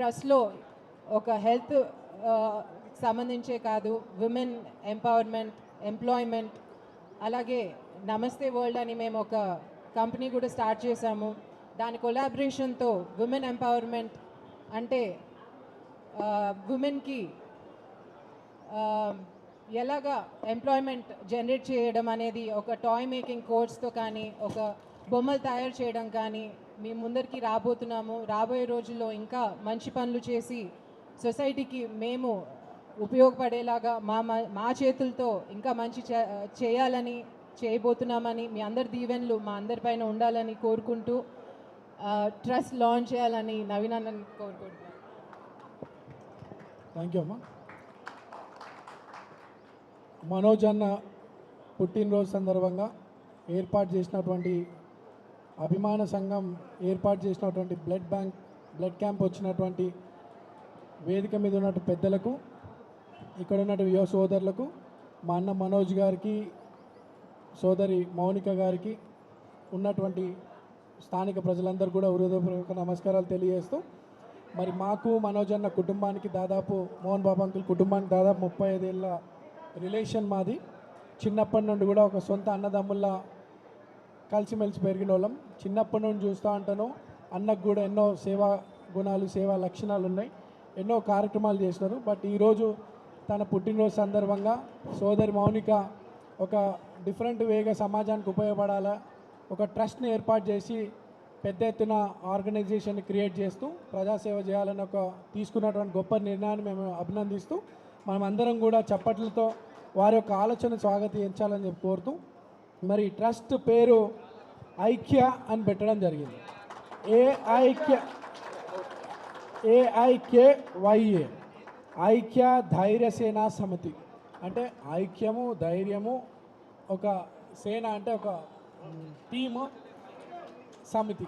ట్రస్ట్లో ఒక హెల్త్ సంబంధించే కాదు, women empowerment, employment, అలాగే నమస్తే వరల్డ్ అని మేము ఒక కంపెనీ కూడా స్టార్ట్ చేశాము. దాని కొలాబరేషన్తో విమెన్ ఎంపవర్మెంట్ అంటే విమెన్కి ఎలాగా ఎంప్లాయ్మెంట్ జనరేట్ చేయడం అనేది ఒక టాయ్ మేకింగ్ కోర్స్తో కానీ, ఒక బొమ్మలు తయారు చేయడం కానీ మేము ముందరికి రాబోతున్నాము. రాబోయే రోజుల్లో ఇంకా మంచి పనులు చేసి సొసైటీకి మేము ఉపయోగపడేలాగా మా చేతులతో ఇంకా మంచి చేయాలని చేయబోతున్నామని, మీ అందరి దీవెనలు మా అందరిపైన ఉండాలని కోరుకుంటూ ట్రస్ట్ లాంచ్ చేయాలని నవీన్ అన్నని కోరుకుంటున్నాను. థ్యాంక్ యూ అమ్మా. మనోజ్ అన్న పుట్టినరోజు సందర్భంగా ఏర్పాటు చేసినటువంటి అభిమాన సంఘం ఏర్పాటు చేసినటువంటి బ్లడ్ క్యాంప్ వచ్చినటువంటి వేదిక మీద ఉన్నటువంటి పెద్దలకు, ఇక్కడ ఉన్నటువంటి యువ సోదరులకు, మా అన్న మనోజ్ గారికి, సోదరి మౌనిక గారికి, ఉన్నటువంటి స్థానిక ప్రజలందరూ కూడా హృదయపూర్వక నమస్కారాలు తెలియజేస్తూ, మరి మాకు మనోజ్ అన్న కుటుంబానికి దాదాపు మోహన్ బాబు అంకుల్ కుటుంబానికి దాదాపు 35 ఏళ్ళ రిలేషన్ మాది. చిన్నప్పటి నుండి కూడా ఒక సొంత అన్నదమ్ముల్లా కలిసిమెలిసి పెరిగిన వాళ్ళం. చిన్నప్పటి నుండి చూస్తూ ఉంటాను, అన్నకు కూడా ఎన్నో సేవా గుణాలు, సేవా లక్షణాలు ఉన్నాయి, ఎన్నో కార్యక్రమాలు చేసినారు. బట్ ఈరోజు తన పుట్టినరోజు సందర్భంగా సోదరి మౌనిక ఒక డిఫరెంట్ వేగా సమాజానికి ఉపయోగపడాలా, ఒక ట్రస్ట్ని ఏర్పాటు చేసి పెద్ద ఎత్తున ఆర్గనైజేషన్ని క్రియేట్ చేస్తూ ప్రజాసేవ చేయాలని తీసుకున్నటువంటి గొప్ప నిర్ణయాన్ని మేము అభినందిస్తూ, మనం అందరం కూడా చప్పట్లతో వారి యొక్క ఆలోచన స్వాగతించాలని చెప్పి కోరుతూ, మరి ట్రస్ట్ పేరు ఐక్య అని పెట్టడం జరిగింది. AIKYA, ఐక్య ధైర్య సేనా సమితి. అంటే ఐక్యము, ధైర్యము, ఒక సేన అంటే ఒక టీము, సమితి.